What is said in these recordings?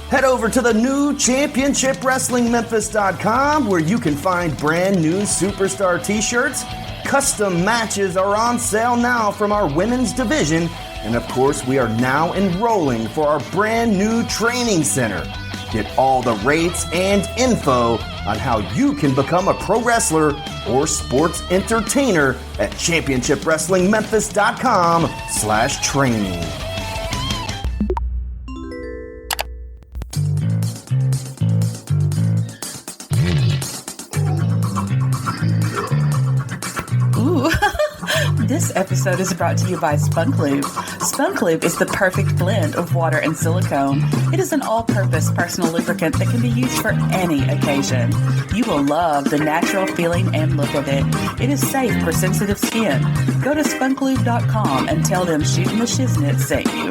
Head over to the new ChampionshipWrestlingMemphis.com where you can find brand new Superstar t-shirts. Custom matches are on sale now from our women's division. And of course, we are now enrolling for our brand new training center. Get all the rates and info on how you can become a pro wrestler or sports entertainer at ChampionshipWrestlingMemphis.com/training. This episode is brought to you by Spunk Lube. Spunk Lube is the perfect blend of water and silicone. It is an all-purpose personal lubricant that can be used for any occasion. You will love the natural feeling and look of it. It is safe for sensitive skin. Go to spunklube.com and tell them Shootin The Shiznit sent you.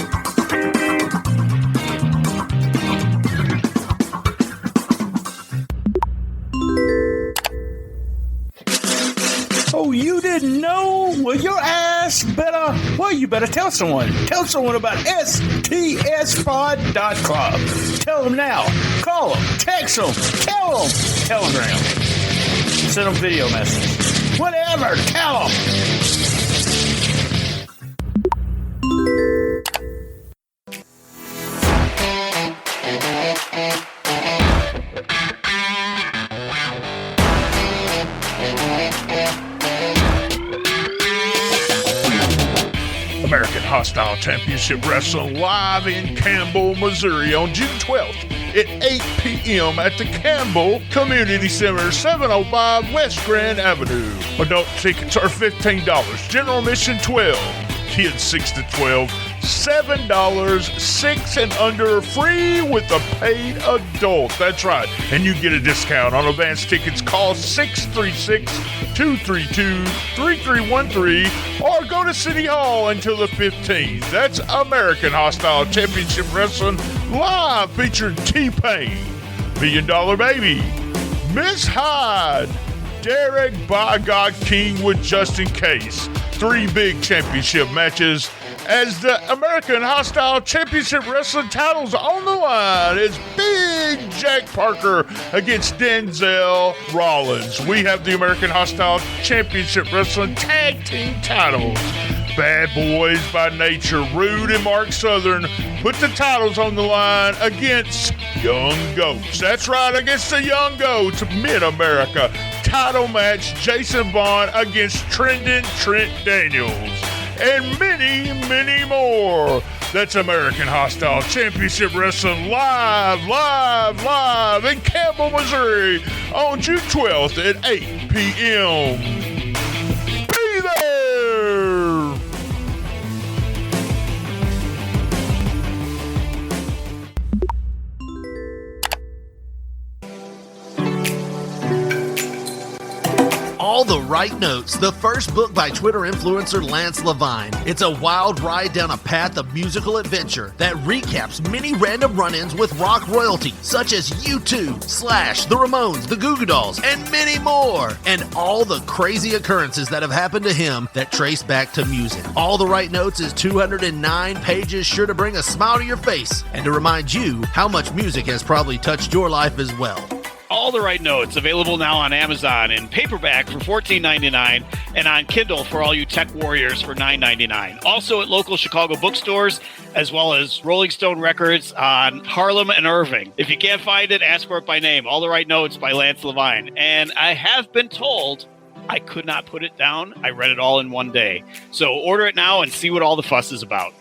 Oh, you didn't know? Well, your ass better, you better tell someone. Tell someone about STSPod.club. Tell them now. Call them. Text them. Tell them. Telegram. Send them video messages. Whatever. Tell them. American Hostile Championship Wrestling live in Campbell, Missouri on June 12th at 8 p.m. at the Campbell Community Center, 705 West Grand Avenue. Adult tickets are $15. General admission $12. Kids 6 to 12, $7. 6 and under free with a paid adult. That's right. And you get a discount on advance tickets. Call 636-232-3313 or go to City Hall until the 15th. That's American Hostile Championship Wrestling live featuring T-Pain, $1 Million Baby, Miss Hyde, Derek by God King with Justin Case. 3 big championship matches as the American Hostile Championship Wrestling titles on the line is Big Jack Parker against Denzel Rollins. We have the American Hostile Championship Wrestling tag team titles. Bad Boys by Nature, Rude and Mark Southern put the titles on the line against Young Goats. That's right, against the Young Goats. Mid-America title match, Jason Vaughn against Trent Daniels. And many, many more. That's American Hostile Championship Wrestling live in Campbell, Missouri on June 12th at 8 p.m. Be there! All the Right Notes, the first book by Twitter influencer Lance Levine. It's a wild ride down a path of musical adventure that recaps many random run-ins with rock royalty, such as U2, Slash, The Ramones, The Goo Goo Dolls, and many more. And all the crazy occurrences that have happened to him that trace back to music. All the Right Notes is 209 pages, sure to bring a smile to your face and to remind you how much music has probably touched your life as well. All the Right Notes, available now on Amazon in paperback for $14.99 and on Kindle for all you tech warriors for $9.99. Also at local Chicago bookstores, as well as Rolling Stone Records on Harlem and Irving. If you can't find it, ask for it by name. All the Right Notes by Lance Levine. And I have been told I could not put it down. I read it all in one day. So order it now and see what all the fuss is about.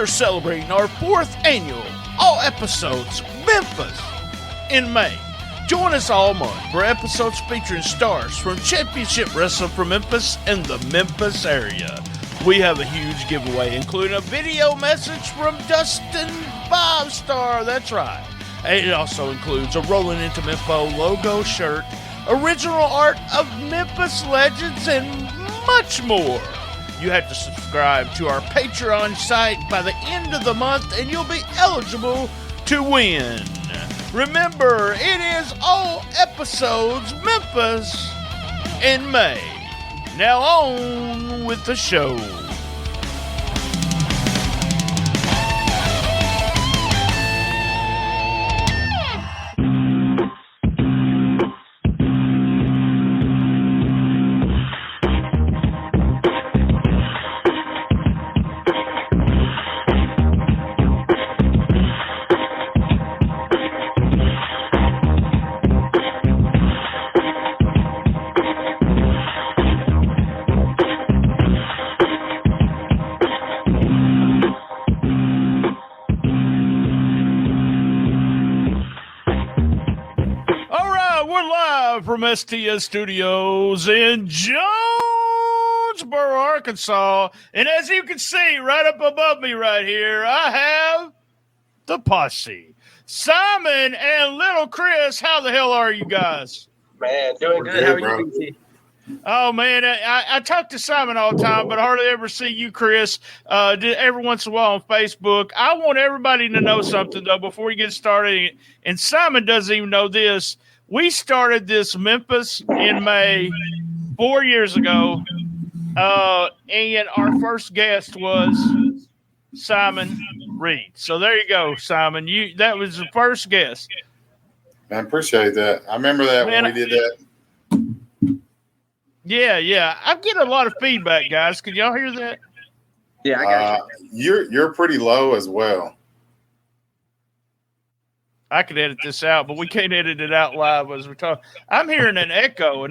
are celebrating our 4th annual all episodes Memphis in May. Join us all month for episodes featuring stars from Championship Wrestling from Memphis and the Memphis area. We have a huge giveaway, including a video message from Dustin 5-Star. That's right. It also includes a Rolling Into Mempho logo shirt, original art of Memphis legends, and much more. You have to subscribe to our Patreon site by the end of the month, and you'll be eligible to win. Remember, it is all episodes Memphis in May. Now on with the show. From STS Studios in Jonesboro, Arkansas. And as you can see right up above me right here, I have the Posse. Simon and Lil'Chris, how the hell are you guys? Man, doing good. How are you, BT? Oh, man, I talk to Simon all the time, but I hardly ever see you, Chris, every once in a while on Facebook. I want everybody to know something, though, before we get started. And Simon doesn't even know this. We started this Memphis in May 4 years ago, and our first guest was Simon Reed. So there you go, Simon. That was the first guest. Man, appreciate that. I remember that when we did that. Yeah. I get a lot of feedback, guys. Can y'all hear that? Yeah, I got you. You're pretty low as well. I could edit this out, but we can't edit it out live as we're talking. I'm hearing an echo.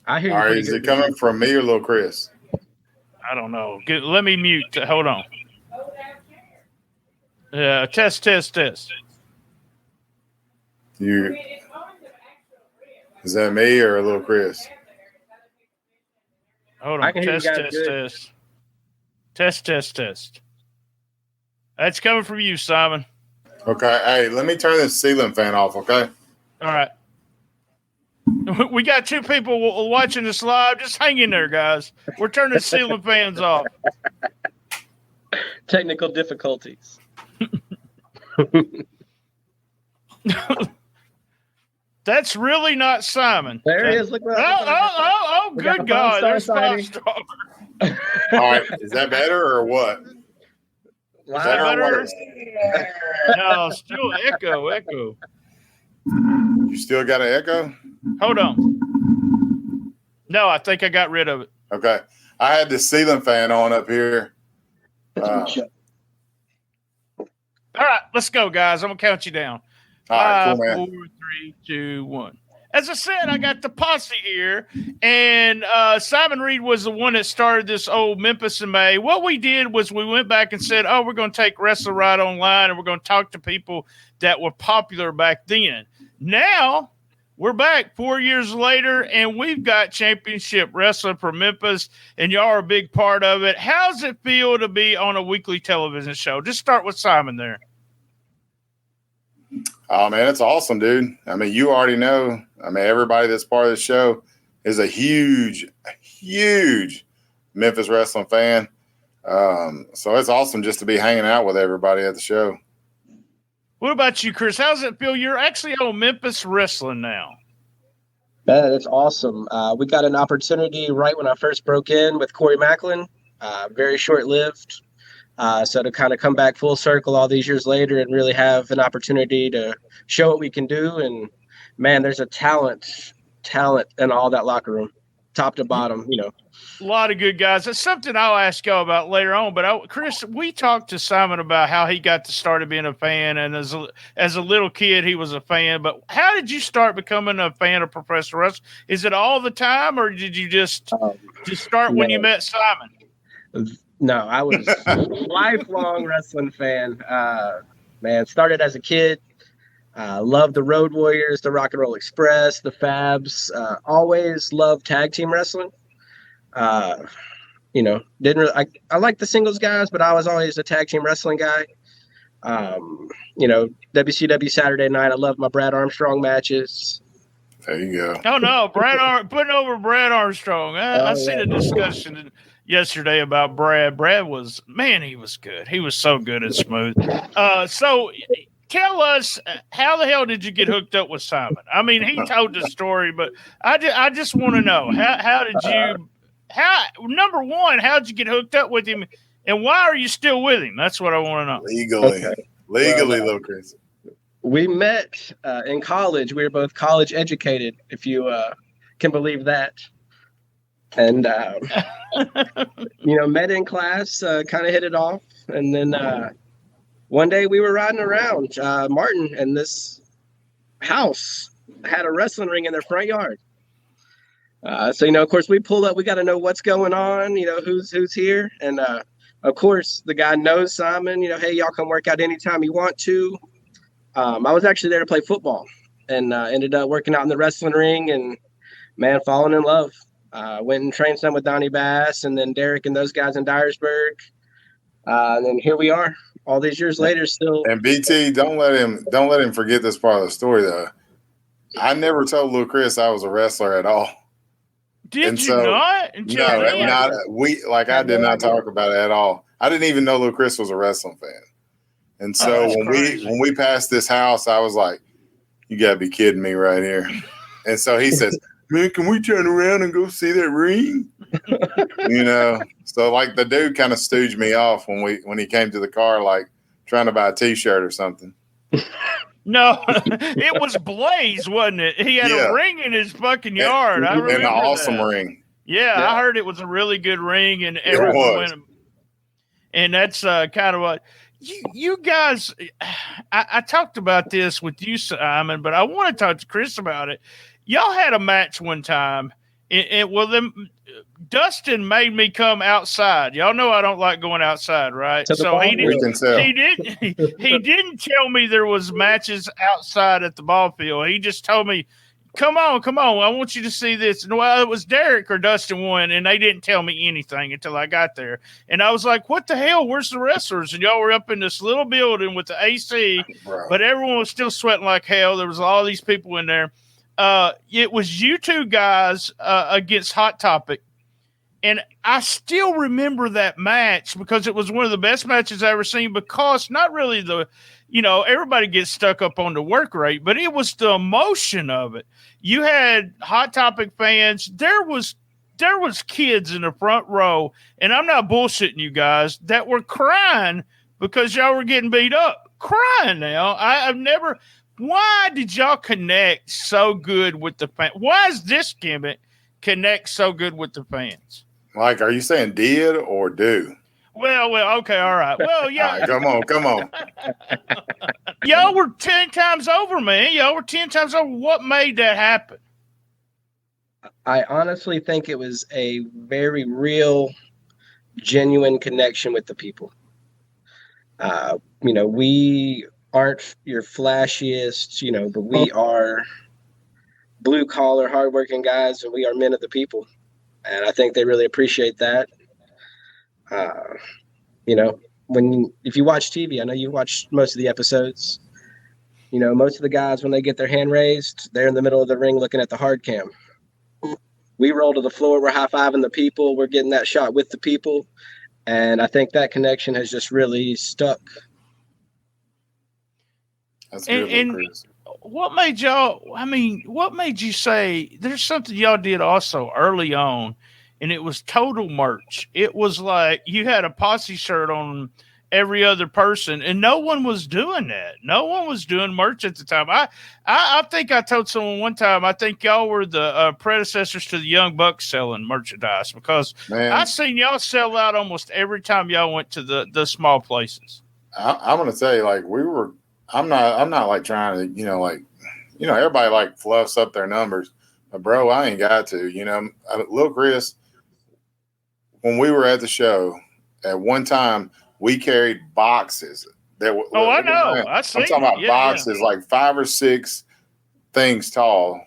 I hear you. All right, is it coming from me or Lil'Chris? I don't know. Let me mute. Hold on. Yeah, test. Is that me or Lil'Chris? Hold on. I can hear you guys Test. That's coming from you, Simon. Okay. Hey, let me turn this ceiling fan off, okay? All right. We got 2 people watching this live. Just hang in there, guys. We're turning the ceiling fans off. Technical difficulties. That's really not Simon. There he is. Look at Oh, good God. There's 5-Star. All right. Is that better or what? Is that better? No, still echo. You still got an echo? Hold on. No, I think I got rid of it. Okay. I had the ceiling fan on up here. All right, let's go, guys. I'm going to count you down. All right, 5, cool, man. 4, 3, 2, 1. As I said, I got the Posse here, and Simon Reed was the one that started this old Memphis in May. What we did was we went back and said, we're going to take Wrestle Right Online, and we're going to talk to people that were popular back then. Now, we're back 4 years later, and we've got Championship Wrestling from Memphis, and y'all are a big part of it. How's it feel to be on a weekly television show? Just start with Simon there. Oh, man, it's awesome, dude. I mean, you already know. I mean, everybody that's part of the show is a huge Memphis wrestling fan. So it's awesome just to be hanging out with everybody at the show. What about you, Chris? How does it feel? You're actually on Memphis Wrestling now. Man, that's awesome. We got an opportunity right when I first broke in with Corey Macklin. Very short-lived. So to kind of come back full circle all these years later and really have an opportunity to show what we can do. And, man, there's a talent in all that locker room, top to bottom, you know. A lot of good guys. That's something I'll ask y'all about later on. But Chris, we talked to Simon about how he got to start being a fan, and as a little kid, he was a fan. But how did you start becoming a fan of professional wrestling? Is it all the time, or did you just start when you met Simon? No, I was a lifelong wrestling fan. Man, started as a kid. Loved the Road Warriors, the Rock and Roll Express, the Fabs. Always loved tag team wrestling. Didn't really. I like the singles guys, but I was always a tag team wrestling guy. WCW Saturday Night. I loved my Brad Armstrong matches. There you go. Oh no, putting over Brad Armstrong. I seen a discussion yesterday about Brad. Brad he was good. He was so good and smooth. So tell us, how the hell did you get hooked up with Simon? I mean, he told the story, but I just want to know number one, how did you get hooked up with him, and why are you still with him? That's what I want to know. Legally, Lil'Chris. We met in college. We were both college educated, if you can believe that. And, met in class, kind of hit it off. And then one day we were riding around Martin, and this house had a wrestling ring in their front yard. So, of course, we pull up. We got to know what's going on, who's here. And, of course, the guy knows Simon. Hey, y'all come work out anytime you want to. I was actually there to play football, and ended up working out in the wrestling ring, and man, falling in love. Went and trained some with Donnie Bass, and then Derek and those guys in Dyersburg. And then here we are, all these years later, still. And BT, don't let him forget this part of the story though. I never told Lil'Chris I was a wrestler at all. Did you not? I did not talk about it at all. I didn't even know Lil'Chris was a wrestling fan. And so when we passed this house, I was like, you gotta be kidding me right here. And so he says, man, can we turn around and go see that ring? So like the dude kind of stooged me off when he came to the car, like trying to buy a t-shirt or something. No, it was Blaze, wasn't it? He had a ring in his fucking yard. I remember an awesome ring. Yeah, I heard it was a really good ring, and everyone went. And that's kind of what you guys. I talked about this with you, Simon, but I want to talk to Chris about it. Y'all had a match one time, Dustin made me come outside. Y'all know I don't like going outside, right? So he didn't tell me there was matches outside at the ball field. He just told me, come on, I want you to see this. And well, it was Derek or Dustin won, and they didn't tell me anything until I got there. And I was like, what the hell? Where's the wrestlers? And y'all were up in this little building with the AC, but everyone was still sweating like hell. There was all these people in there. It was you two guys against Hot Topic. And I still remember that match because it was one of the best matches I ever seen, because not really everybody gets stuck up on the work rate, but it was the emotion of it. You had Hot Topic fans. There was kids in the front row, and I'm not bullshitting you guys, that were crying because y'all were getting beat up. Crying now. I've never... Why did y'all connect so good with the fans? Why is this gimmick connect so good with the fans? Like, are you saying did or do? Well, okay, all right. Well, yeah. Right, come on. Y'all were 10 times over, man. Y'all were 10 times over. What made that happen? I honestly think it was a very real, genuine connection with the people. We aren't your flashiest, but we are blue collar, hardworking guys, and we are men of the people. And I think they really appreciate that. If you watch TV, I know you watch most of the episodes. Most of the guys, when they get their hand raised, they're in the middle of the ring looking at the hard cam. We roll to the floor, we're high-fiving the people, we're getting that shot with the people. And I think that connection has just really stuck. That's good, Chris. What made you say there's something y'all did also early on, and it was total merch? It was like you had a Posse shirt on every other person, and no one was doing that. No one was doing merch at the time. I think I told someone one time, I think y'all were the predecessors to the Young Bucks selling merchandise, because I seen y'all sell out almost every time y'all went to the small places. I'm going to tell you, like, I'm not like trying to, everybody like fluffs up their numbers, but bro, I ain't got to, Lil'Chris, when we were at the show at one time we carried boxes that were. I know. I'm talking about boxes like 5 or 6 things tall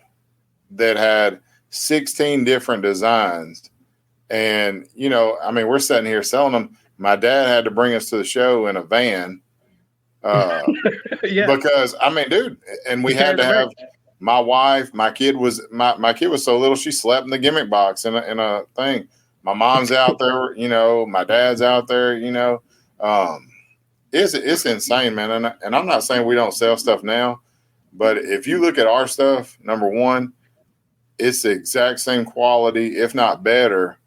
that had 16 different designs. And, you know, I mean, we're sitting here selling them. My dad had to bring us to the show in a van. Because, I mean, dude, and we had to have my wife, my kid was so little, she slept in the gimmick box in a thing. My mom's out there, you know, my dad's out there, you know. It's insane, man. And I'm not saying we don't sell stuff now, but if you look at our stuff, number one, it's the exact same quality, if not better,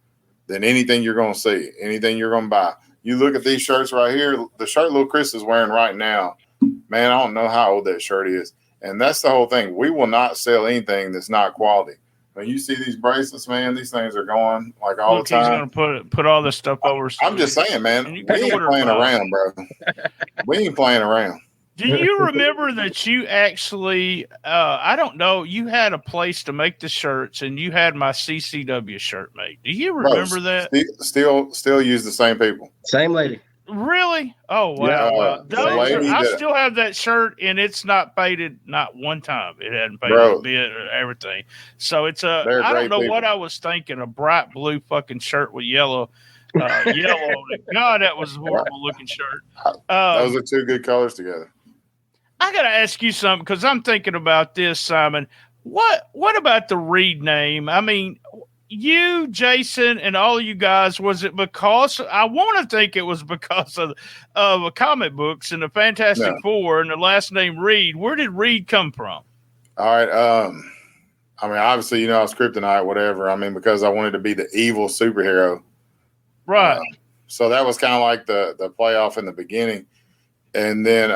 than anything you're going to see, anything you're going to buy. You look at these shirts right here, the shirt Lil'Chris is wearing right now, man, I don't know how old that shirt is. And that's the whole thing. We will not sell anything that's not quality. When you see these bracelets, man, these things are going like all the time. He's going to put all this stuff over. I'm just saying, man, we ain't playing around, bro. We ain't playing around. Do you remember that you actually, I don't know, you had a place to make the shirts and you had my CCW shirt made. Do you remember that? Still use the same people. Same lady. Really? Oh, wow. Yeah, I still have that shirt and it's not faded not one time. It hadn't faded a bit or everything. So it's I don't know what I was thinking, a bright blue fucking shirt with yellow on it. God, that was a horrible looking shirt. Those are 2 good colors together. I got to ask you something because I'm thinking about this, Simon. What about the Reed name? I mean, you, Jason, and all of you guys, was it because I want to think it was because of comic books and the Fantastic Four and the last name Reed? Where did Reed come from? All right. I mean, obviously, you know, I was kryptonite, whatever. I mean, because I wanted to be the evil superhero. Right. So that was kind of like the playoff in the beginning. And then,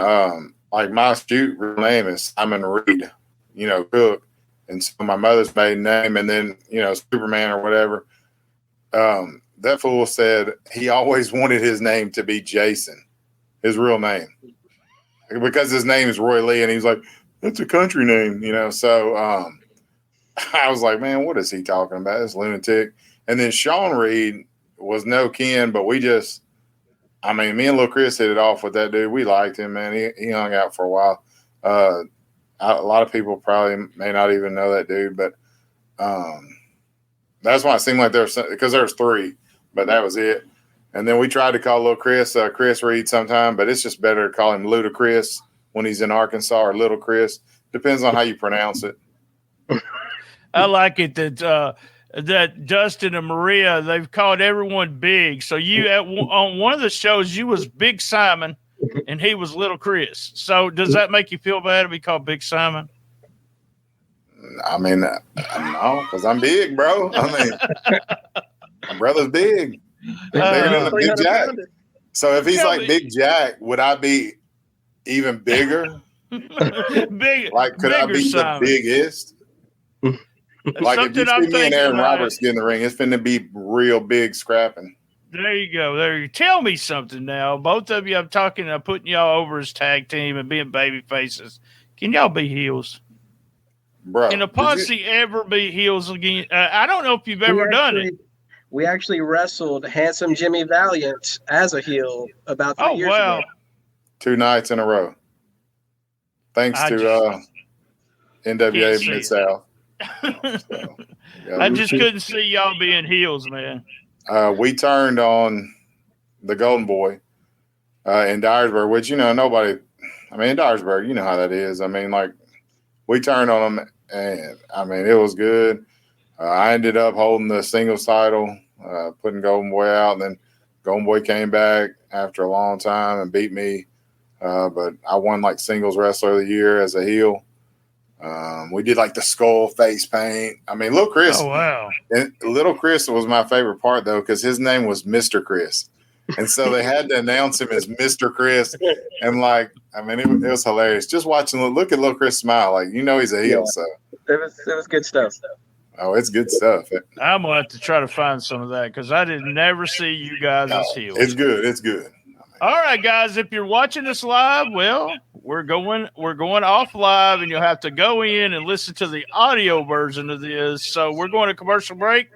like my real name is Simon Reed, you know, Cook. And so my mother's maiden name, and then, you know, Superman or whatever. That fool said he always wanted his name to be Jason, his real name, because his name is Roy Lee. And he's like, that's a country name, you know? So I was like, man, what is he talking about? This lunatic. And then Sean Reed was no kin, but me and Lil'Chris hit it off with that dude. We liked him, man. He hung out for a while. A lot of people probably may not even know that dude, but that's why it seemed like because there's 3, but that was it. And then we tried to call Lil'Chris Chris Reed sometime, but it's just better to call him Ludacris when he's in Arkansas, or Little Chris. Depends on how you pronounce it. I like it that Dustin and Maria, they've called everyone Big. So you on one of the shows, you was Big Simon and he was Little Chris. So does that make you feel bad to be called Big Simon? I mean, no, because I'm big, bro. I mean, my brother's big. Bigger than the Big Jack. So if he's like Big Jack, would I be even bigger? Like, could I be the biggest? Like, if you see me and Aaron Roberts get in the ring, it's finna be real big scrapping. There you go. Tell me something now. Both of you, I'm putting y'all over as tag team and being baby faces. Can y'all be heels? Bro, can a Posse ever be heels again? I don't know if you've ever done it. We actually wrestled Handsome Jimmy Valiant as a heel about 3 years ago. 2 nights in a row. Thanks to NWA Mid-South. So, I just couldn't see y'all being heels, man. We turned on the Golden Boy in Dyersburg, which, you know, in Dyersburg, you know how that is. I mean, like, we turned on them, and, I mean, it was good. I ended up holding the singles title, putting Golden Boy out, and then Golden Boy came back after a long time and beat me. But I won, like, Singles Wrestler of the Year as a heel. We did like the skull face paint. I mean, Lil'Chris. Oh, wow. And Lil'Chris was my favorite part, though, because his name was Mr. Chris. And so they had to announce him as Mr. Chris. And, like, I mean, it was hilarious. Just watching, look at Lil'Chris smile. Like, you know he's a heel. So it was good stuff. Oh, it's good stuff. I'm going to have to try to find some of that because I did never see you guys as heels. It's good. It's good. All right, guys, if you're watching this live, well, we're going off live, and you'll have to go in and listen to the audio version of this. So we're going to commercial break.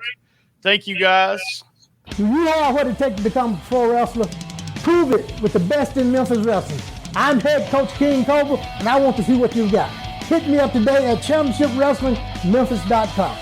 Thank you, guys. Do you have what it takes to become a pro wrestler? Prove it with the best in Memphis wrestling. I'm head coach King Cobra, and I want to see what you've got. Hit me up today at championshipwrestlingmemphis.com.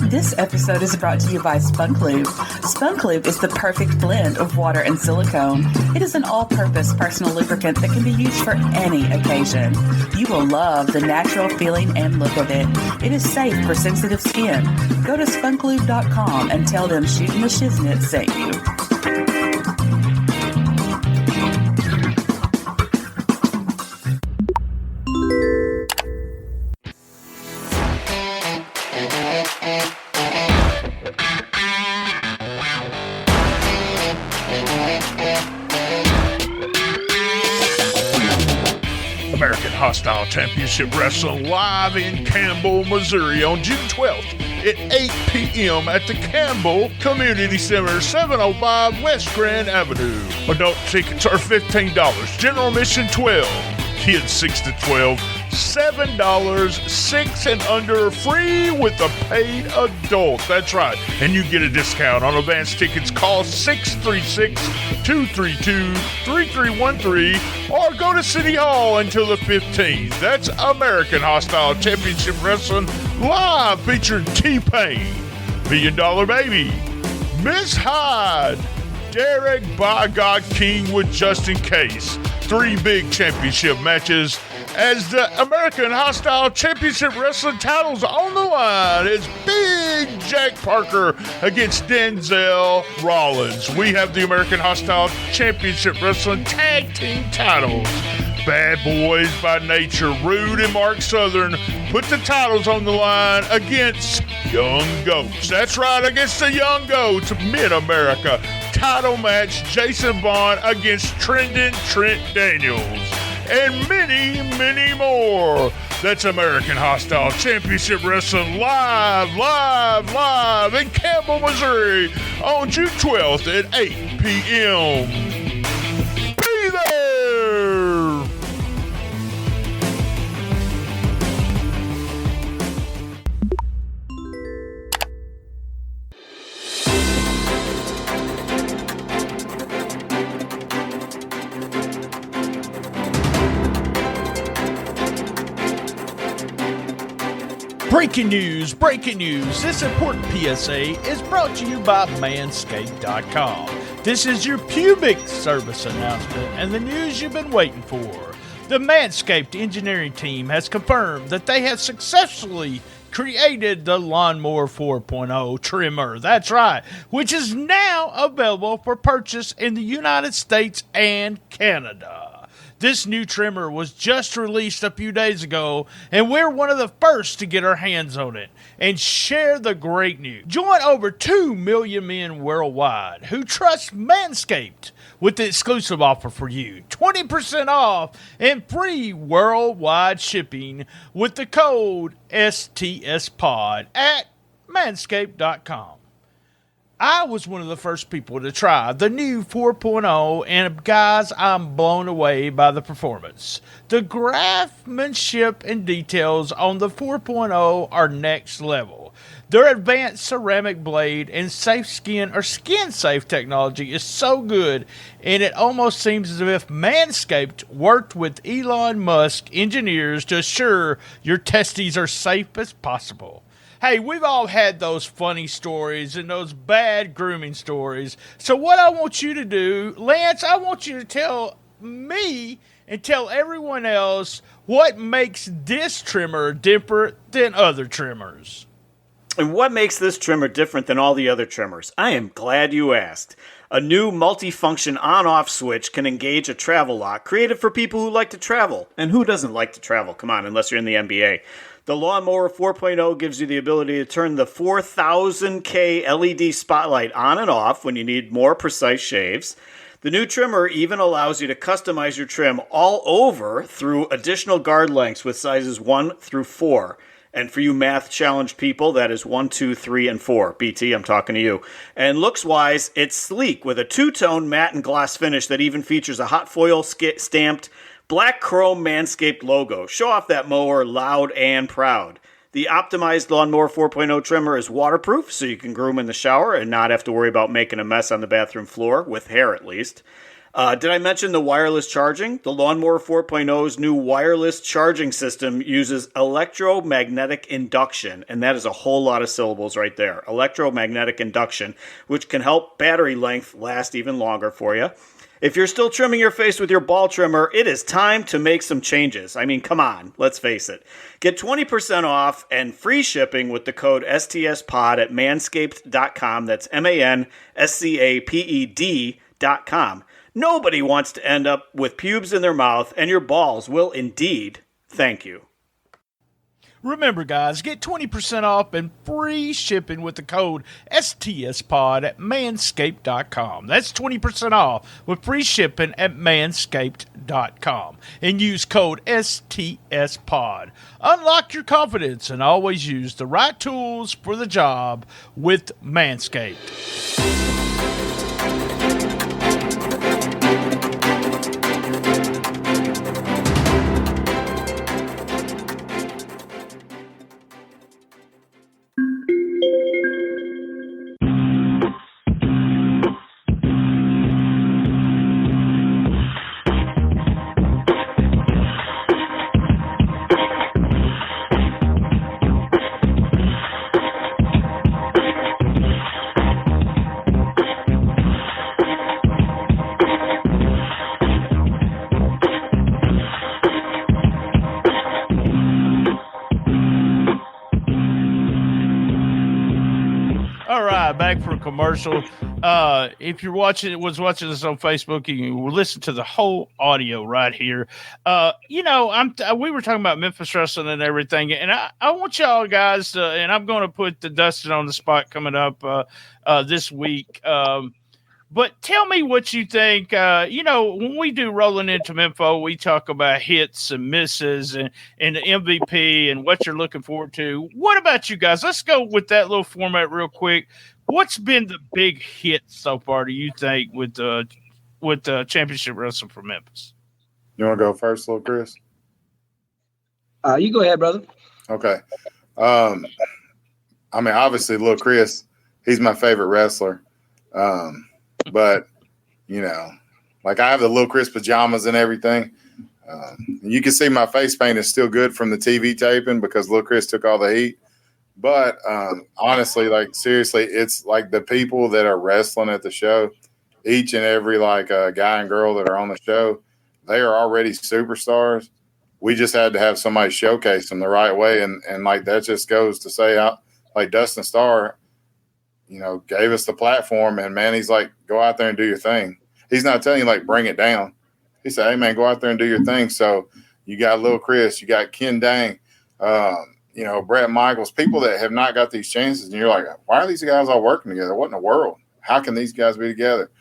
This episode is brought to you by Spunk Lube. Spunk Lube is the perfect blend of water and silicone. It is an all-purpose personal lubricant that can be used for any occasion. You will love the natural feeling and look of it. It is safe for sensitive skin. Go to spunklube.com and tell them Shootin The Shiznit sent you. American Hostile Championship Wrestling live in Campbell, Missouri on June 12th at 8 p.m. at the Campbell Community Center, 705 West Grand Avenue. Adult tickets are $15. General admission $12. Kids 6 to 12, $7. 6 and under free with a paid adult. That's right. And you get a discount on advance tickets. Call 636-232-3313 or go to City Hall until the 15th. That's American Hostile Championship Wrestling live featuring T-Pain, $1 Million Baby, Miss Hyde, Derek by God King with Justin Case. 3 big championship matches as the American Hostile Championship Wrestling titles on the line. It's Big Jack Parker against Denzel Rollins. We have the American Hostile Championship Wrestling tag team titles. Bad Boys by Nature, Rude and Mark Southern put the titles on the line against Young Goats. That's right, against the Young Goats, Mid-America. Title match, Jason Vaughn against Trent Daniels. And many, many more. That's American Hostile Championship Wrestling live in Campbell, Missouri on June 12th at 8 p.m. Be there! Breaking news. This important PSA is brought to you by Manscaped.com. This is your pubic service announcement and the news you've been waiting for. The Manscaped engineering team has confirmed that they have successfully created the Lawnmower 4.0 trimmer. That's right, which is now available for purchase in the United States and Canada. This new trimmer was just released a few days ago, and we're one of the first to get our hands on it and share the great news. Join over 2 million men worldwide who trust Manscaped with the exclusive offer for you. 20% off and free worldwide shipping with the code STSPod at manscaped.com. I was one of the first people to try the new 4.0, and guys, I'm blown away by the performance. The craftsmanship and details on the 4.0 are next level. Their advanced ceramic blade and safe skin or skin-safe technology is so good, and it almost seems as if Manscaped worked with Elon Musk engineers to assure your testes are safe as possible. Hey, we've all had those funny stories and those bad grooming stories. So what I want you to do, Lance, I want you to tell me and tell everyone else what makes this trimmer different than other trimmers. And what makes this trimmer different than all the other trimmers? I am glad you asked. A new multi-function on-off switch can engage a travel lock created for people who like to travel. And who doesn't like to travel? Come on, unless you're in the NBA. The Lawnmower 4.0 gives you the ability to turn the 4000K LED spotlight on and off when you need more precise shaves. The new trimmer even allows you to customize your trim all over through additional guard lengths with sizes 1 through 4. And for you math challenged people, that is 1, 2, 3, and 4. BT, I'm talking to you. And looks-wise, it's sleek with a two-tone matte and gloss finish that even features a hot foil stamped black chrome Manscaped logo. Show off that mower loud and proud. The optimized Lawnmower 4.0 trimmer is waterproof, so you can groom in the shower and not have to worry about making a mess on the bathroom floor, with hair at least. Did I mention the wireless charging? The Lawnmower 4.0's new wireless charging system uses electromagnetic induction, and that is a whole lot of syllables right there. Electromagnetic induction, which can help battery length last even longer for you. If you're still trimming your face with your ball trimmer, it is time to make some changes. I mean, come on, let's face it. Get 20% off and free shipping with the code STSPod at manscaped.com. That's manscaped.com. Nobody wants to end up with pubes in their mouth, and your balls will indeed thank you. Remember, guys, get 20% off and free shipping with the code STSPod at manscaped.com. That's 20% off with free shipping at manscaped.com. And use code STSPod. Unlock your confidence and always use the right tools for the job with Manscaped. Back for a commercial. If you're watching this on Facebook, you can listen to the whole audio right here. We were talking about Memphis wrestling and everything, and I want y'all guys to, and I'm going to put the Dustin on the spot coming up this week. But tell me what you think. When we do Rolling Into Memphis, we talk about hits and misses and the MVP and what you're looking forward to. What about you guys? Let's go with that little format real quick. What's been the big hit so far, do you think, with Championship Wrestling for Memphis? You want to go first, Lil'Chris? You go ahead, brother. Okay. Obviously, Lil'Chris, he's my favorite wrestler. But, I have the Lil'Chris pajamas and everything. You can see my face paint is still good from the TV taping because Lil'Chris took all the heat. But honestly, seriously, it's like the people that are wrestling at the show, each and every guy and girl that are on the show, they are already superstars. We just had to have somebody showcase them the right way. And that just goes to say, Dustin Starr, gave us the platform, and man, he's like, go out there and do your thing. He's not telling you bring it down. He said, hey man, go out there and do your thing. So you got Lil'Chris, you got Ken Dang, Brett Michaels, people that have not got these chances. And you're like, why are these guys all working together? What in the world? How can these guys be together?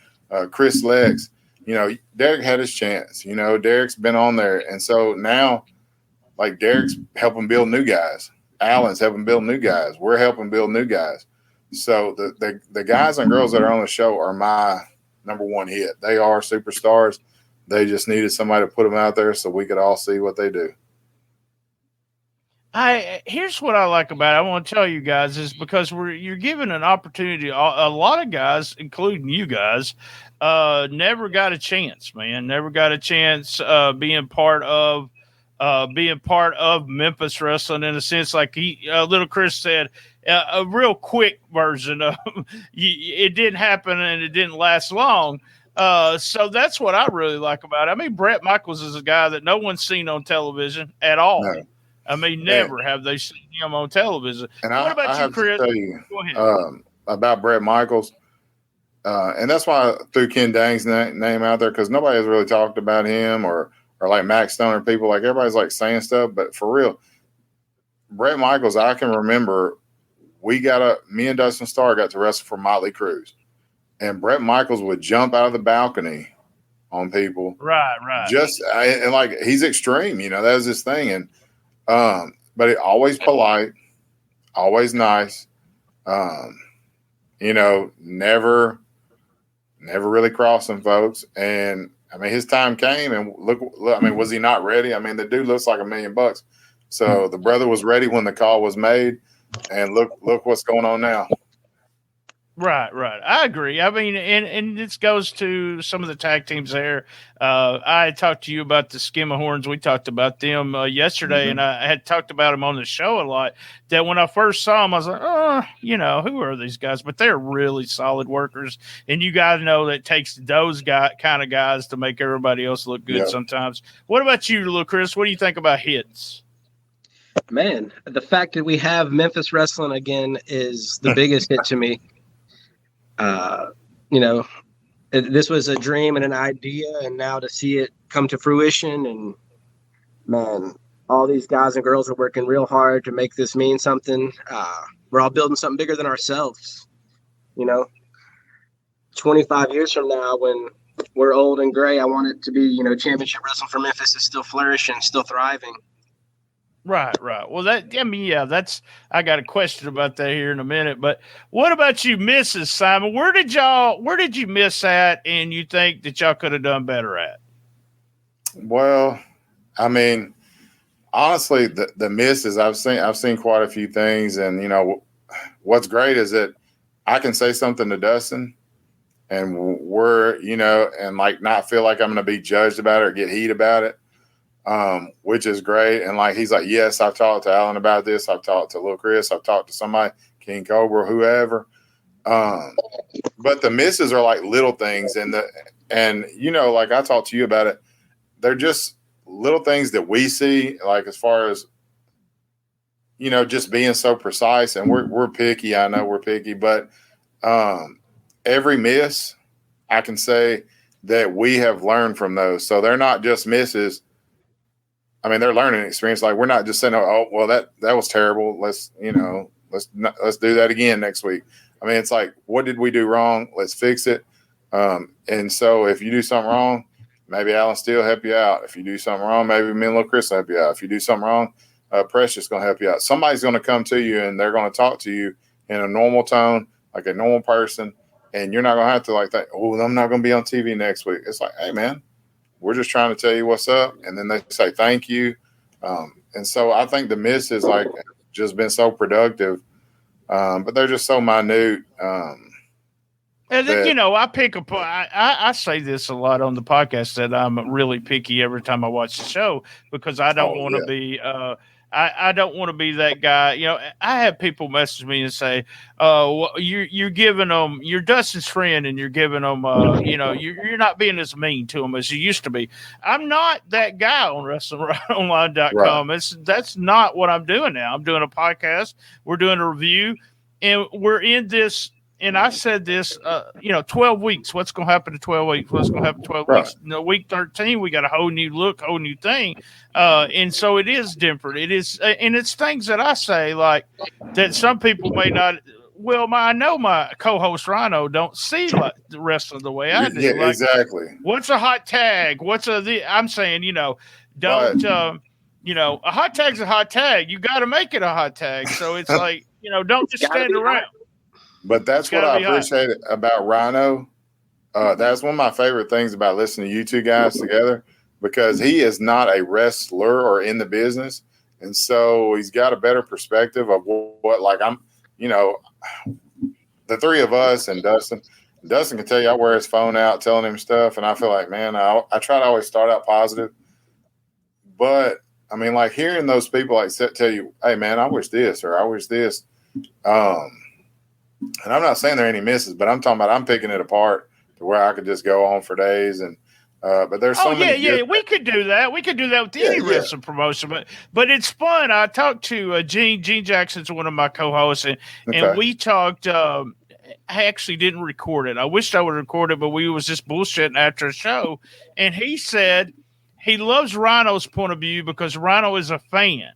Chris Legs, Derek had his chance, Derek's been on there. And so now Derek's helping build new guys. Alan's helping build new guys. We're helping build new guys. So the guys and girls that are on the show are my number one hit. They are superstars. They just needed somebody to put them out there so we could all see what they do. Here's what I like about it. I want to tell you guys is because you're given an opportunity. A lot of guys, including you guys, never got a chance, man. Never got a chance being part of Memphis wrestling in a sense. Like Lil'Chris said, a real quick version of it didn't happen and it didn't last long. So that's what I really like about it. I mean, Brett Michaels is a guy that no one's seen on television at all. No. I mean, never have they seen him on television. And what about you, Chris? To tell you, go ahead. About Brett Michaels, and that's why I threw Ken Dang's name out there, because nobody has really talked about him or like Max Stone or people. Everybody's saying stuff, but for real, Brett Michaels, I can remember me and Dustin Starr got to wrestle for Motley Crue, and Brett Michaels would jump out of the balcony on people. Right. He's extreme, that was his thing. And but he always polite, always nice. You know, never really crossing folks. And I mean, his time came, and look, I mean, was he not ready? I mean, the dude looks like $1 million. So the brother was ready when the call was made, and look what's going on now. Right. I agree. I mean, and this goes to some of the tag teams there. I had talked to you about the Skimahorns. We talked about them yesterday, and I had talked about them on the show a lot. That when I first saw them, I was like, oh, you know, who are these guys? But they're really solid workers, and you guys know that it takes those kind of guys to make everybody else look good sometimes. What about you, Lil'Chris? What do you think about hits? Man, the fact that we have Memphis wrestling again is the biggest hit to me. You know, this was a dream and an idea, and now to see it come to fruition, and man, all these guys and girls are working real hard to make this mean something. We're all building something bigger than ourselves. You know, 25 years from now, when we're old and gray, I want it to be, you know, championship wrestling for Memphis is still flourishing, still thriving. Right. Well, that's, I got a question about that here in a minute, but what about you, Mrs. Simon? Where did you miss at, and you think that y'all could have done better at? Well, I mean, honestly, the misses, I've seen quite a few things, and you know, what's great is that I can say something to Dustin, and we're, you know, and like not feel like I'm going to be judged about it or get heat about it. Which is great. And like, he's like, yes, I've talked to Alan about this. I've talked to Lil'Chris. I've talked to somebody, King Cobra, whoever. But the misses are like little things. And you know, like I talked to you about it, they're just little things that we see, like as far as, you know, just being so precise, and we're picky. I know we're picky, but, every miss, I can say that we have learned from those. So they're not just misses. I mean, they're learning experience. Like, we're not just saying, "Oh, well, that was terrible. Let's do that again next week." I mean, it's like, what did we do wrong? Let's fix it. And so, if you do something wrong, maybe Alan Steele help you out. If you do something wrong, maybe me and Lil'Chris help you out. If you do something wrong, Precious gonna help you out. Somebody's gonna come to you, and they're gonna talk to you in a normal tone, like a normal person, and you're not gonna have to like that. Oh, I'm not gonna be on TV next week. It's like, hey, man. We're just trying to tell you what's up. And then they say, thank you. And so I think the miss is like just been so productive, but they're just so minute. And then, you know, I say this a lot on the podcast that I'm really picky every time I watch the show, because I don't want to be, I don't want to be that guy. You know, I have people message me and say, well, you're giving them, you're Dustin's friend, and you're giving them, you know, you're not being as mean to them as you used to be. I'm not that guy on WrestlingOnline.com. Right. That's not what I'm doing now. I'm doing a podcast. We're doing a review, and we're in this. And I said this, 12 weeks. What's going to happen in 12 weeks? What's going to happen in 12 weeks? You know, week 13, we got a whole new look, whole new thing. And so it is different. It is, and it's things that I say, like, that some people may not. Well, I know my co-host Rhino don't see like the rest of the way I do. Yeah, like, exactly. What's a hot tag? I'm saying, don't, a hot tag's a hot tag. You got to make it a hot tag. So it's like, don't just stand around. But that's what I appreciate about Rhino. That's one of my favorite things about listening to you two guys together, because he is not a wrestler or in the business. And so he's got a better perspective of what like I'm, the three of us and Dustin can tell you I wear his phone out telling him stuff. And I feel like, man, I try to always start out positive. But I mean, like hearing those people like tell you, hey, man, I wish this or I wish this. And I'm not saying there are any misses, but I'm talking about I'm picking it apart to where I could just go on for days. And but there's so many. Yeah, we could do that. We could do that with any wrestling promotion, but it's fun. I talked to Gene. Gene Jackson's one of my co-hosts, and we talked. I actually didn't record it. I wished I would record it, but we was just bullshitting after a show. And he said he loves Rhino's point of view because Rhino is a fan.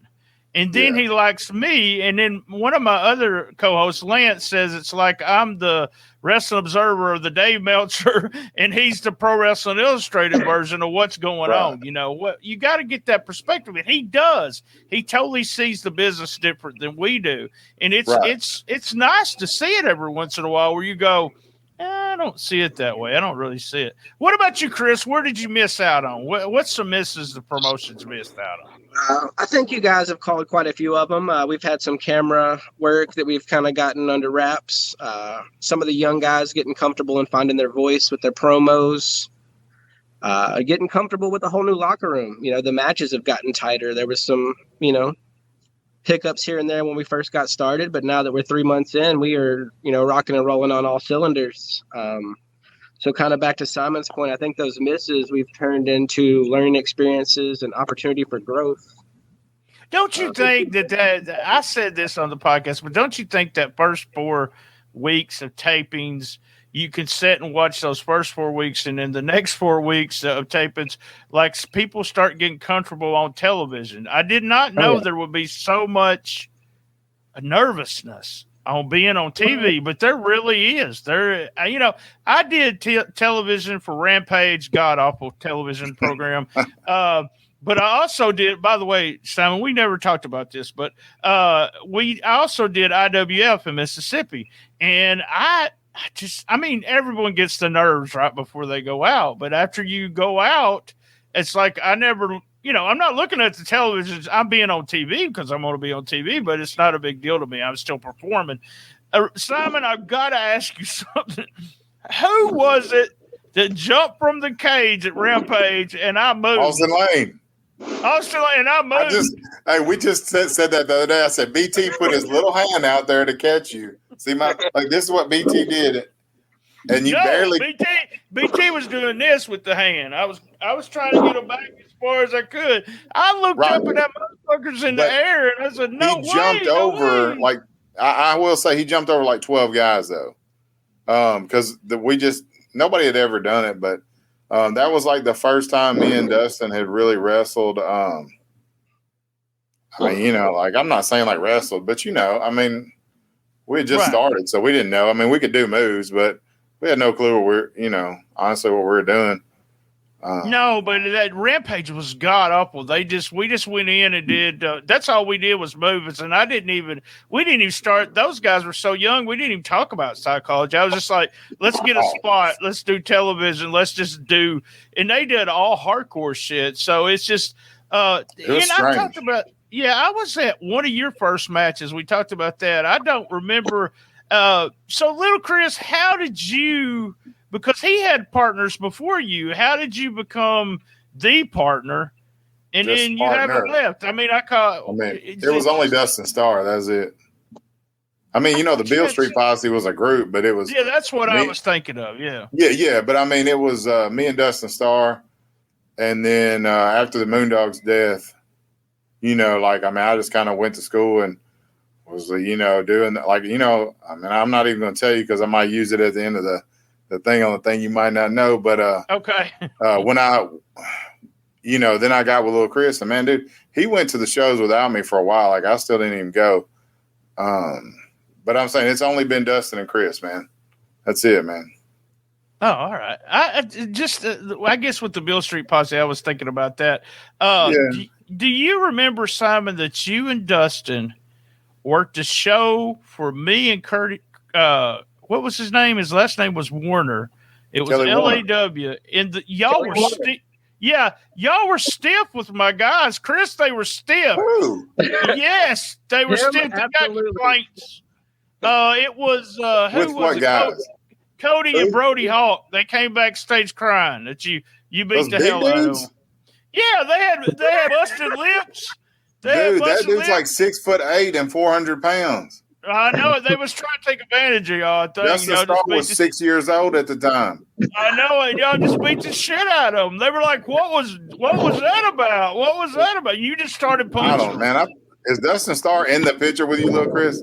And then he likes me. And then one of my other co-hosts, Lance, says it's like I'm the Wrestling Observer of the Dave Meltzer, and he's the Pro Wrestling Illustrated version of what's going on. You know what? You got to get that perspective, and he does. He totally sees the business different than we do, and it's nice to see it every once in a while where you go, I don't see it that way. I don't really see it. What about you, Chris? Where did you miss out on? What's some misses the promotions missed out on? I think you guys have called quite a few of them. We've had some camera work that we've kind of gotten under wraps. Some of the young guys getting comfortable and finding their voice with their promos. Getting comfortable with the whole new locker room. You know, the matches have gotten tighter. There was some, hiccups here and there when we first got started, but now that we're 3 months in, we are, rocking and rolling on all cylinders. So kind of back to Simon's point, I think those misses we've turned into learning experiences and opportunity for growth. Don't you think that I said this on the podcast, but don't you think that first 4 weeks of tapings, you can sit and watch those first 4 weeks, and then the next 4 weeks of tapings, like people start getting comfortable on television. I did not know there would be so much nervousness on being on TV, but there really is. I did television for Rampage, god awful television program. But I also did, by the way, Simon, we never talked about this, but I also did IWF in Mississippi. And everyone gets the nerves right before they go out. But after you go out, it's like I'm not looking at the television. I'm being on TV because I'm going to be on TV, but it's not a big deal to me. I'm still performing. Simon, I've got to ask you something. Who was it that jumped from the cage at Rampage and I moved? Austin Lane. And I moved. We just said that the other day. I said, BT put his little hand out there to catch you. See, this is what BT did. And BT was doing this with the hand. I was trying to get him back as far as I could. I looked up at that motherfucker's in the air, and I said, "No way!" He jumped over like I will say he jumped over like 12 guys though, because nobody had ever done it. But that was like the first time me and Dustin had really wrestled. I'm not saying like wrestled, but we had just started, so we didn't know. We could do moves, but we had no clue what honestly what we were doing. No, but that Rampage was god awful. We just went in and did. That's all we did was moves, and we didn't even start. Those guys were so young, we didn't even talk about psychology. I was just like, let's get a spot, let's do television, let's just do. And they did all hardcore shit. So it's just. I talked about. Yeah, I was at one of your first matches. We talked about that. I don't remember. So Lil'Chris, how did you? Because he had partners before you. How did you become the partner? And just then you haven't left. It was only Dustin Starr. That's it. The Beale Street Posse was a group, but it was. Yeah, that's what I was thinking of. Yeah. Yeah. But it was me and Dustin Starr. And then after the Moondog's death, I just kind of went to school and was, doing I'm not even going to tell you because I might use it at the end of the thing on the thing you might not know, but okay. When then I got with Lil'Chris, and man, dude, he went to the shows without me for a while. Like I still didn't even go. But I'm saying it's only been Dustin and Chris, man. That's it, man. Oh, all right. I guess with the Beale Street Posse, I was thinking about that. Do you remember, Simon, that you and Dustin worked a show for me and Kurt? What was his name? His last name was Warner. It was LAW. And y'all were y'all were stiff with my guys. Chris, they were stiff. Ooh. Yes, they were stiff. They got complaints. It was who was it? Guys? Cody and Brody Hawk. They came backstage crying that you beat the hell out of them. Yeah, they had busted lips. That dude's like 6'8" and 400 pounds. I know it. They was trying to take advantage of y'all. Dustin Starr was 6 years old at the time. I know it. Y'all just beat the shit out of them. They were like, "What was that about? What was that about?" You just started punching. I don't, man. Is Dustin Starr in the picture with you, Lil'Chris?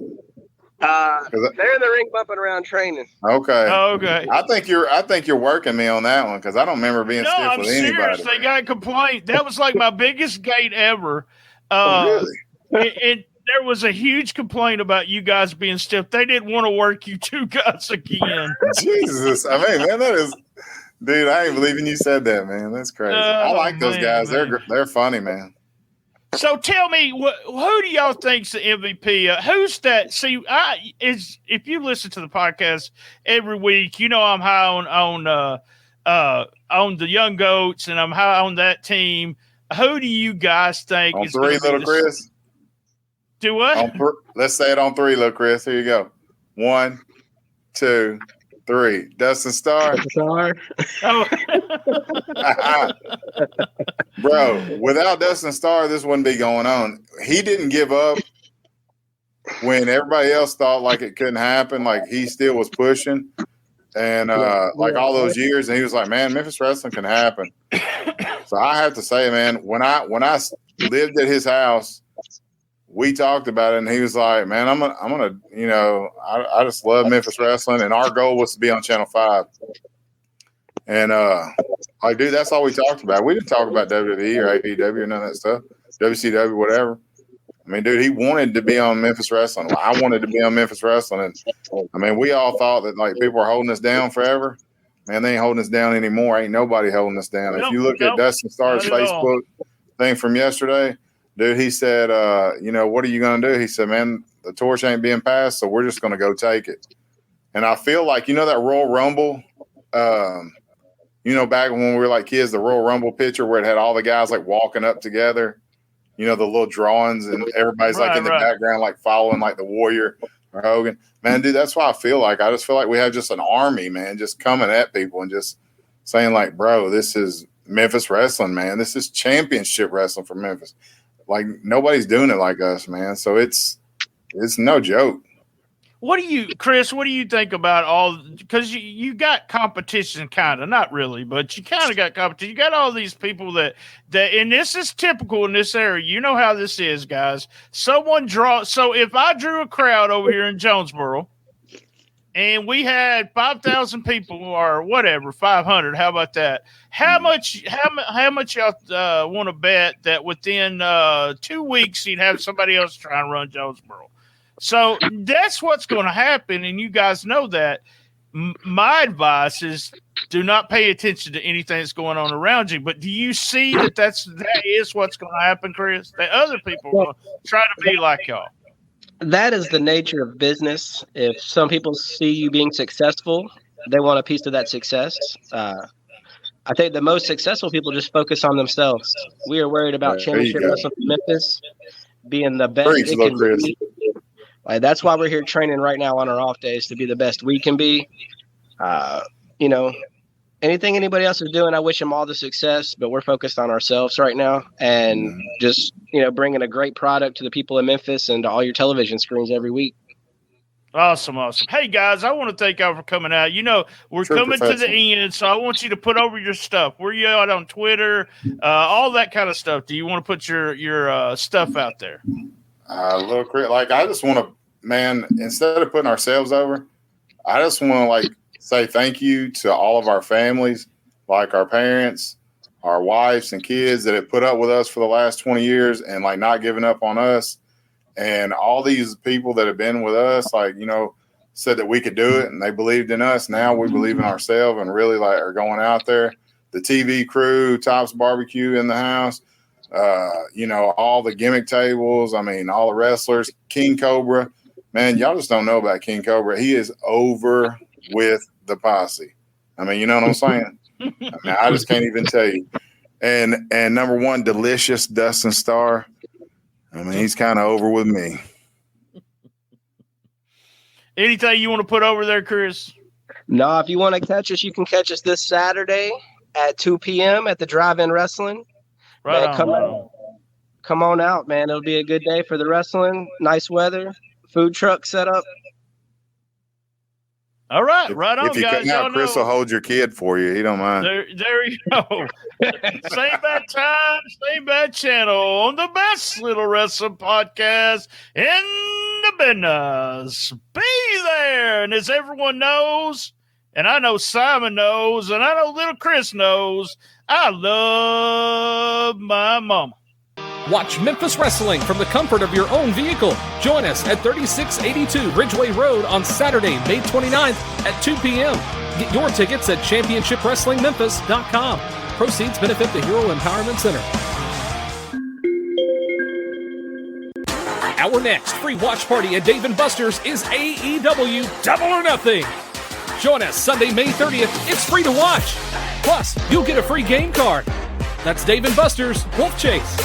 They're in the ring bumping around training. Okay. Okay. I think you're working me on that one because I don't remember being stiff with anybody. They got a complaint. That was like my biggest gate ever. Really? and there was a huge complaint about you guys being stiff. They didn't want to work you two guys again. Jesus. I mean, man, that is, dude, I ain't believing you said that, man. That's crazy. I like those guys. Man. They're funny, man. So tell me, who do y'all think's the MVP? Who's that? See, if you listen to the podcast every week, you know I'm high on the Young Goats, and I'm high on that team. Who do you guys think on is three, Lil'Chris? Do what? Let's say it on three, Lil'Chris. Here you go. 1, 2, 3. Dustin Starr. Oh. Bro, without Dustin Starr, this wouldn't be going on. He didn't give up when everybody else thought like it couldn't happen. Like he still was pushing. And like all those years, and he was like, man, Memphis wrestling can happen. So I have to say, man, when I lived at his house, we talked about it, and he was like, man, I'm gonna, you know, I just love Memphis wrestling, and our goal was to be on Channel 5. And like, dude, that's all we talked about. We didn't talk about WWE or AEW or none of that stuff, WCW, whatever. I mean, dude, he wanted to be on Memphis wrestling. I wanted to be on Memphis wrestling, and I mean, we all thought that like people were holding us down forever. Man, they ain't holding us down anymore. Ain't nobody holding us down. If you look at Dustin Starr's Facebook thing from yesterday, dude, he said, you know, what are you going to do? He said, man, the torch ain't being passed, so we're just going to go take it. And I feel like, you know, that Royal Rumble, you know, back when we were like kids, the Royal Rumble picture where it had all the guys like walking up together, you know, the little drawings, and everybody's like in the background, like following like the Warrior or Hogan. Man, dude, that's why I feel like. I just feel like we have just an army, man, just coming at people and just saying like, bro, this is Memphis wrestling, man. This is championship wrestling for Memphis. Like nobody's doing it like us, man. So it's no joke. Chris, what do you think about all, because you got competition, kind of, not really, but you kind of got competition. You got all these people that, and this is typical in this area. You know how this is, guys. So if I drew a crowd over here in Jonesboro and we had 5,000 people or whatever, 500, how about that? How much y'all want to bet that within 2 weeks you'd have somebody else try and run Jonesboro? So that's what's going to happen, and you guys know that. My advice is do not pay attention to anything that's going on around you. But do you see that is what's going to happen, Chris? That other people will try to be like y'all. That is the nature of business. If some people see you being successful, they want a piece of that success. I think the most successful people just focus on themselves. We are worried about championship wrestling for Memphis being the best it can be. Like, that's why we're here training right now on our off days to be the best we can be. You know, anything anybody else is doing, I wish them all the success, but we're focused on ourselves right now and just, you know, bringing a great product to the people in Memphis and to all your television screens every week. Awesome. Hey, guys, I want to thank y'all for coming out. You know, we're coming to the end, so I want you to put over your stuff. Where you out on Twitter, all that kind of stuff. Do you want to put your stuff out there? Lil'Chris, like, I just want to, man, instead of putting ourselves over, I just want to, like, say thank you to all of our families, like our parents, our wives and kids that have put up with us for the last 20 years and, like, not giving up on us. And all these people that have been with us, like, you know, said that we could do it and they believed in us. Now we believe in ourselves and really, like, are going out there. The TV crew, Tops Barbecue in the house. You know, all the gimmick tables. I mean, all the wrestlers, King Cobra, man, y'all just don't know about King Cobra. He is over with the Posse. I mean, you know what I'm saying? I mean, I just can't even tell you. And number one, delicious Dustin Starr. I mean, he's kind of over with me. Anything you want to put over there, Chris? No, if you want to catch us, you can catch us this Saturday at 2 p.m. at the Drive-In Wrestling. Right, man, come on out, man. It'll be a good day for the wrestling. Nice weather, food truck set up. All right, right on, if you guys. come out, Chris will hold your kid for you. He don't mind. There you go. Same bad time, same bad channel on the best little wrestling podcast in the business. Be there, and as everyone knows, and I know Simon knows, and I know Lil'Chris knows, I love my mama. Watch Memphis Wrestling from the comfort of your own vehicle. Join us at 3682 Ridgeway Road on Saturday, May 29th at 2 p.m. Get your tickets at ChampionshipWrestlingMemphis.com. Proceeds benefit the Hero Empowerment Center. Our next free watch party at Dave & Buster's is AEW Double or Nothing. Join us Sunday, May 30th. It's free to watch. Plus, you'll get a free game card. That's Dave & Buster's Wolf Chase.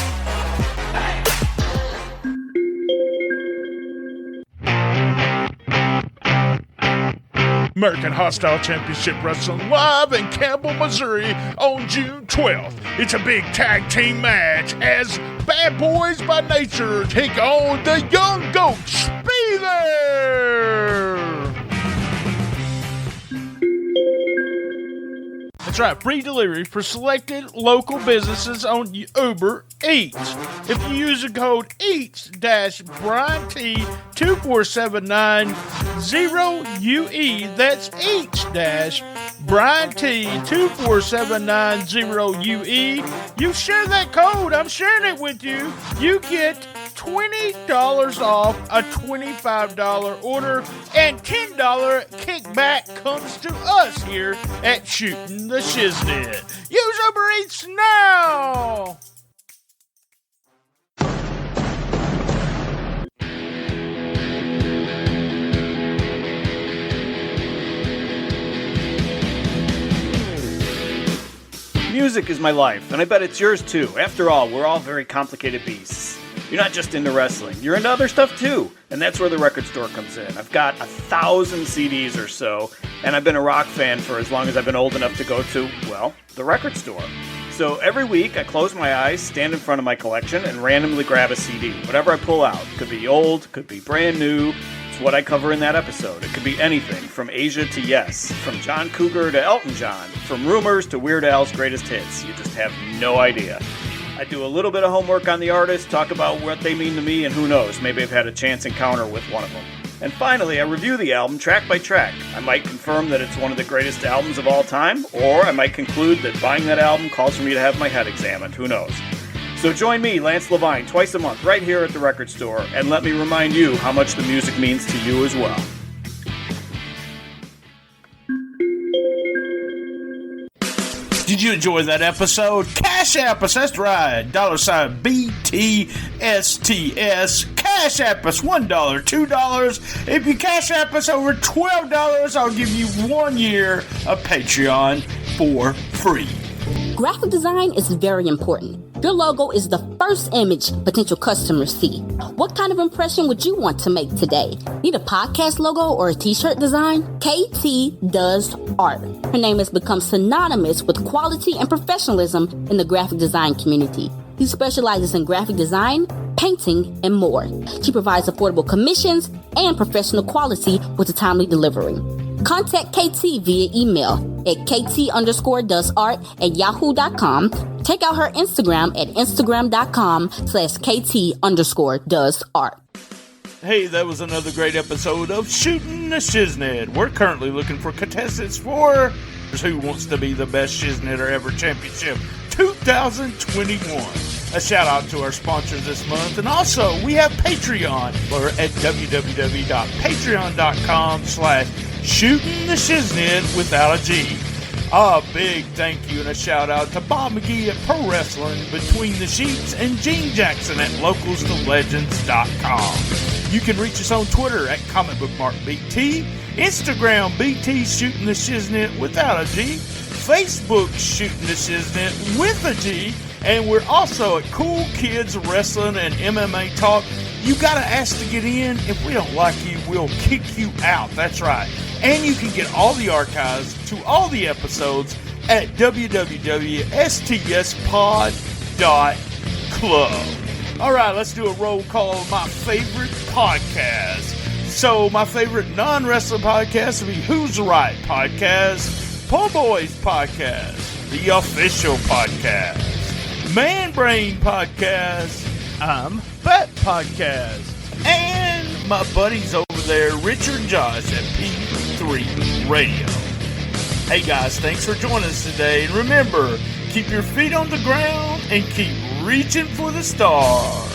American Hostile Championship Wrestling live in Campbell, Missouri on June 12th. It's a big tag team match as Bad Boys by Nature take on the Young Goats. Be there! That's right, free delivery for selected local businesses on Uber Eats. If you use the code EATS-BRIANT24790UE, that's EATS-BRIANT24790UE, you share that code, I'm sharing it with you, you get $20 off a $25 order, and $10 kickback comes to us here at Shootin The Shiznit. Use Uber Eats now! Music is my life, and I bet it's yours too. After all, we're all very complicated beasts. You're not just into wrestling, you're into other stuff too, and that's where the record store comes in. I've got 1,000 CDs or so, and I've been a rock fan for as long as I've been old enough to go to, well, the record store. So every week, I close my eyes, stand in front of my collection, and randomly grab a CD. Whatever I pull out. Could be old, could be brand new. It's what I cover in that episode. It could be anything, from Asia to Yes, from John Cougar to Elton John, from Rumors to Weird Al's greatest hits. You just have no idea. I do a little bit of homework on the artist, talk about what they mean to me, and who knows, maybe I've had a chance encounter with one of them. And finally, I review the album track by track. I might confirm that it's one of the greatest albums of all time, or I might conclude that buying that album calls for me to have my head examined, who knows. So join me, Lance Levine, twice a month right here at the record store, and let me remind you how much the music means to you as well. Did you enjoy that episode? Cash App us, that's right. $BTSTS. Cash App us $1, $2. If you Cash App us over $12, I'll give you 1 year of Patreon for free. Graphic design is very important. Your logo is the first image potential customers see. What kind of impression would you want to make today? Need a podcast logo or a t-shirt design? KT does art. Her name has become synonymous with quality and professionalism in the graphic design community. She specializes in graphic design, painting, and more. She provides affordable commissions and professional quality with a timely delivery. Contact KT via email at kt_doesart@yahoo.com. Check out her Instagram at instagram.com/kt_doesart. Hey, that was another great episode of Shootin The Shiznit. We're currently looking for contestants for Who Wants to Be the Best Shiznitter Ever Championship 2021. A shout out to our sponsors this month, and also we have Patreon. We're at www.patreon.com/Shootin The Shiznit without a G. A big thank you and a shout out to Bob McGee at Pro Wrestling Between the Sheets and Gene Jackson at LocalsToLegends.com. You can reach us on Twitter at ComicBookMarkBT, Instagram BT Shootin The Shiznit without a G, Facebook Shootin The Shiznit with a G, and we're also at Cool Kids Wrestling and MMA Talk. You gotta ask to get in. If we don't like you, we'll kick you out. That's right. And you can get all the archives to all the episodes at www.stspod.club. All right, let's do a roll call of my favorite podcast. So my favorite non-wrestling podcast would be Who's Right Podcast, Po Boys Podcast, The Official Podcast, Man Brain Podcast, I'm Fat Podcast, and my buddies over there, Richard and Josh at P3 Radio. Hey guys, thanks for joining us today, and remember, Keep your feet on the ground and keep reaching for the stars.